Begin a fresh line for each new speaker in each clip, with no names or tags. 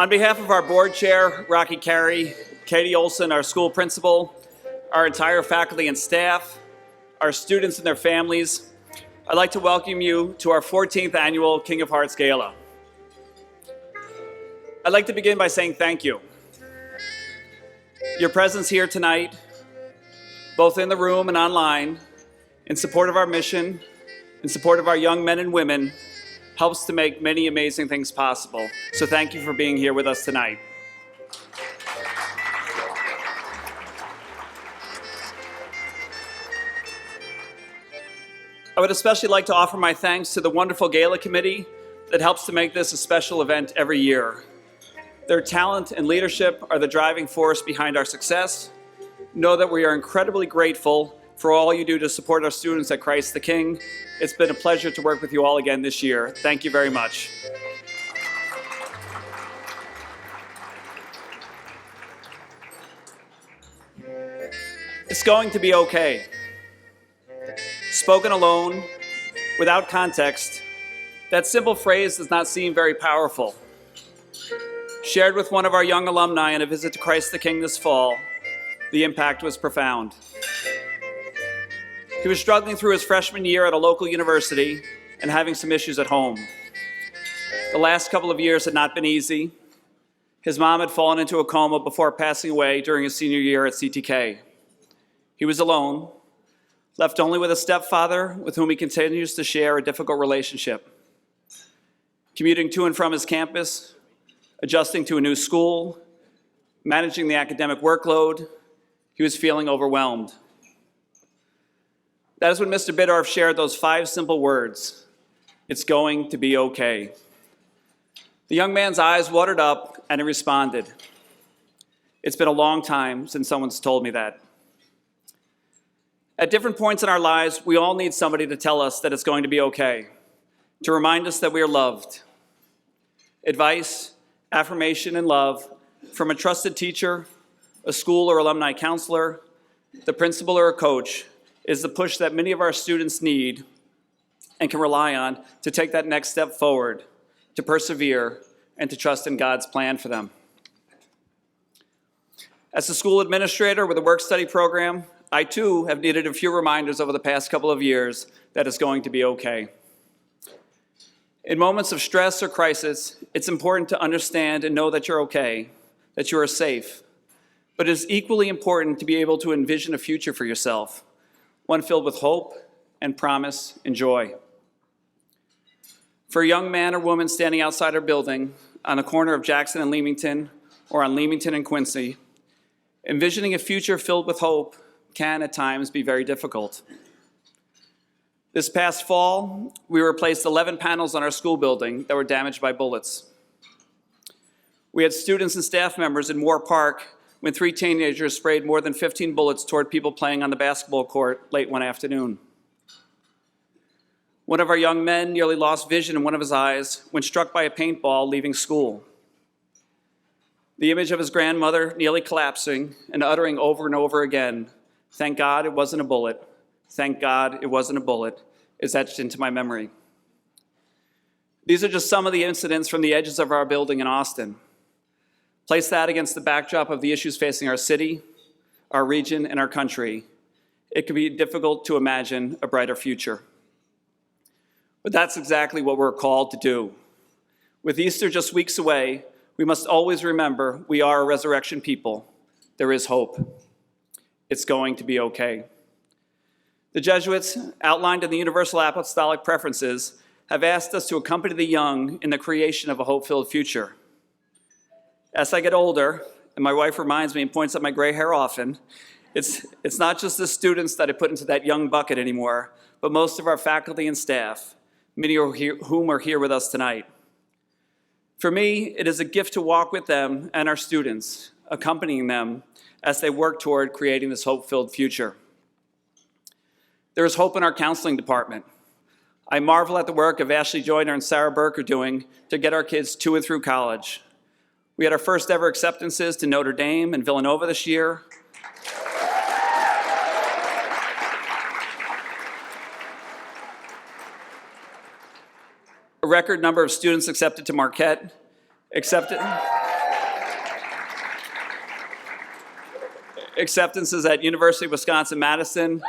On behalf of our board chair, Rocky Carey, Katie Olson, our school principal, our entire faculty and staff, our students and their families, I'd like to welcome you to our 14th annual King of Hearts Gala. I'd like to begin by saying thank you. Your presence here tonight, both in the room and online, in support of our mission, in support of our young men and women, helps to make many amazing things possible. So thank you for being here with us tonight. I would especially like to offer my thanks to the wonderful Gala Committee that helps to make this a special event every year. Their talent and leadership are the driving force behind our success. Know that we are incredibly grateful for all you do to support our students at Christ the King. It's been a pleasure to work with you all again this year. Thank you very much. It's going to be okay. Spoken alone, without context, that simple phrase does not seem very powerful. Shared with one of our young alumni on a visit to Christ the King this fall, the impact was profound. He was struggling through his freshman year at a local university and having some issues at home. The last couple of years had not been easy. His mom had fallen into a coma before passing away during his senior year at CTK. He was alone, left only with a stepfather with whom he continues to share a difficult relationship. Commuting to and from his campus, adjusting to a new school, managing the academic workload, he was feeling overwhelmed. That is when Mr. Biddorf shared those 5 simple words: "It's going to be okay." The young man's eyes watered up and he responded, "It's been a long time since someone's told me that." At different points in our lives, we all need somebody to tell us that it's going to be okay, to remind us that we are loved. Advice, affirmation, and love from a trusted teacher, a school or alumni counselor, the principal or a coach is the push that many of our students need and can rely on to take that next step forward, to persevere, and to trust in God's plan for them. As a school administrator with a work-study program, I too have needed a few reminders over the past couple of years that it's going to be okay. In moments of stress or crisis, it's important to understand and know that you're okay, that you are safe. But it is equally important to be able to envision a future for yourself, one filled with hope and promise and joy. For a young man or woman standing outside our building on the corner of Jackson and Leamington or on Leamington and Quincy, envisioning a future filled with hope can at times be very difficult. This past fall, we replaced 11 panels on our school building that were damaged by bullets. We had students and staff members in Moore Park when 3 teenagers sprayed more than 15 bullets toward people playing on the basketball court late one afternoon. One of our young men nearly lost vision in one of his eyes when struck by a paintball leaving school. The image of his grandmother nearly collapsing and uttering over and over again, "Thank God it wasn't a bullet. Thank God it wasn't a bullet," is etched into my memory. These are just some of the incidents from the edges of our building in Austin. Place that against the backdrop of the issues facing our city, our region, and our country. It can be difficult to imagine a brighter future. But that's exactly what we're called to do. With Easter just weeks away, we must always remember we are a resurrection people. There is hope. It's going to be okay. The Jesuits, outlined in the Universal Apostolic Preferences, have asked us to accompany the young in the creation of a hope-filled future. As I get older, and my wife reminds me and points at my gray hair often, it's not just the students that I put into that young bucket anymore, but most of our faculty and staff, many of whom are here with us tonight. For me, it is a gift to walk with them and our students, accompanying them as they work toward creating this hope-filled future. There is hope in our counseling department. I marvel at the work of Ashley Joyner and Sarah Burke are doing to get our kids to and through college. We had our first ever acceptances to Notre Dame and Villanova this year. A record number of students accepted to Marquette, accepted. acceptances at University of Wisconsin-Madison,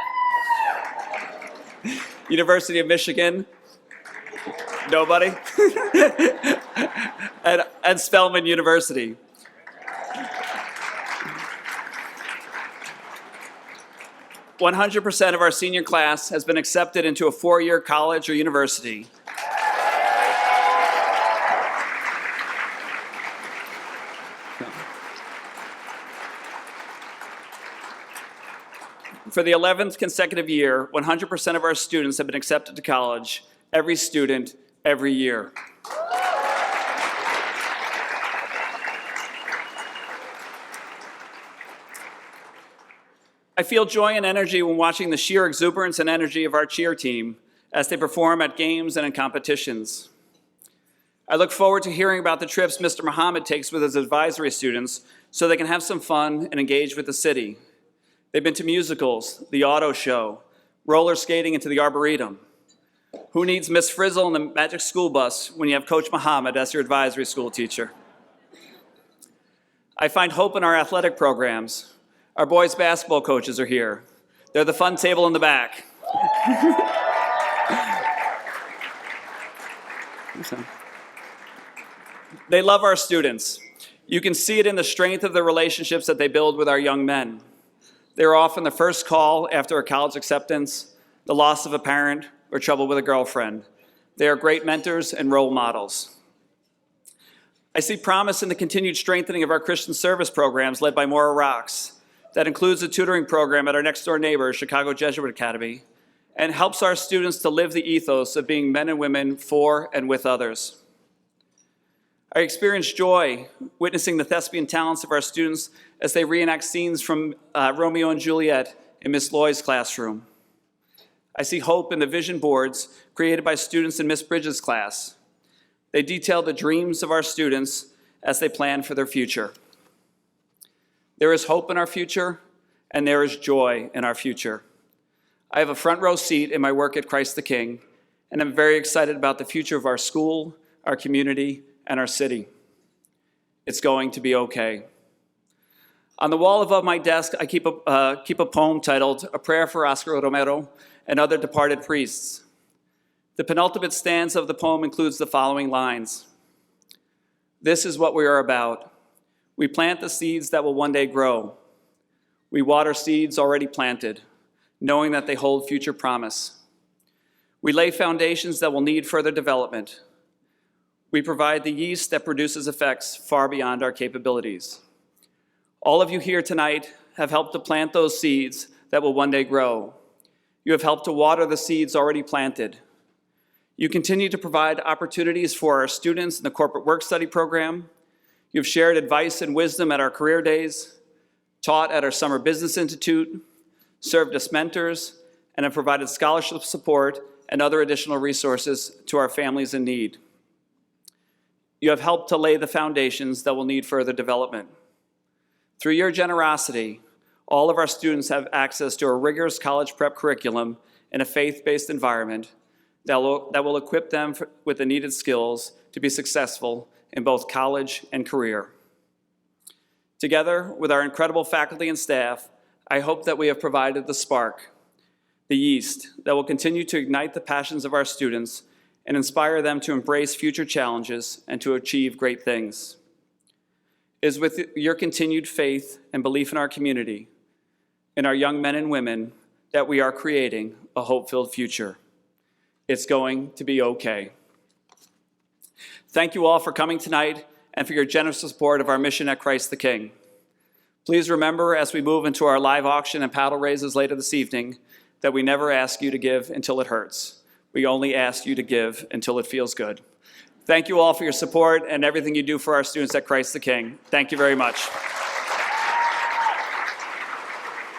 University of Michigan, nobody, and Spelman University. "100% of our senior class has been accepted into a four-year college or university. For the 11th consecutive year, 100% of our students have been accepted to college, every student, every year. I feel joy and energy when watching the sheer exuberance and energy of our cheer team as they perform at games and in competitions. I look forward to hearing about the trips Mr. Muhammad takes with his advisory students so they can have some fun and engage with the city. They've been to musicals, the auto show, roller skating into the Arboretum. Who needs Miss Frizzle and the Magic School Bus when you have Coach Muhammad as your advisory school teacher? I find hope in our athletic programs. Our boys' basketball coaches are here. They're the fun table in the back. They love our students. You can see it in the strength of the relationships that they build with our young men. They're often the first call after a college acceptance, the loss of a parent, or trouble with a girlfriend. They are great mentors and role models. I see promise in the continued strengthening of our Christian service programs led by Maura Rocks. That includes a tutoring program at our next-door neighbor, Chicago Jesuit Academy, and helps our students to live the ethos of being men and women for and with others. I experience joy witnessing the thespian talents of our students as they reenact scenes from Romeo and Juliet in Miss Loy's classroom. I see hope in the vision boards created by students in Miss Bridges' class. They detail the dreams of our students as they plan for their future. There is hope in our future, and there is joy in our future. I have a front row seat in my work at Christ the King, and I'm very excited about the future of our school, our community, and our city. It's going to be okay. On the wall above my desk, I keep a poem titled "A Prayer for Oscar Romero and Other Departed Priests." The penultimate stanza of the poem includes the following lines. "This is what we are about. We plant the seeds that will one day grow. We water seeds already planted, knowing that they hold future promise. We lay foundations that will need further development. We provide the yeast that produces effects far beyond our capabilities. All of you here tonight have helped to plant those seeds that will one day grow. You have helped to water the seeds already planted. You continue to provide opportunities for our students in the corporate work study program. You've shared advice and wisdom at our career days, taught at our Summer Business Institute, served as mentors, and have provided scholarship support and other additional resources to our families in need. You have helped to lay the foundations that will need further development. Through your generosity, all of our students have access to a rigorous college prep curriculum in a faith-based environment that will equip them with the needed skills to be successful in both college and career. Together with our incredible faculty and staff, I hope that we have provided the spark, the yeast that will continue to ignite the passions of our students and inspire them to embrace future challenges and to achieve great things. It is with your continued faith and belief in our community, in our young men and women, that we are creating a hope-filled future. It's going to be okay. Thank you all for coming tonight and for your generous support of our mission at Christ the King. Please remember, as we move into our live auction and paddle raises later this evening, that we never ask you to give until it hurts. We only ask you to give until it feels good. Thank you all for your support and everything you do for our students at Christ the King. Thank you very much.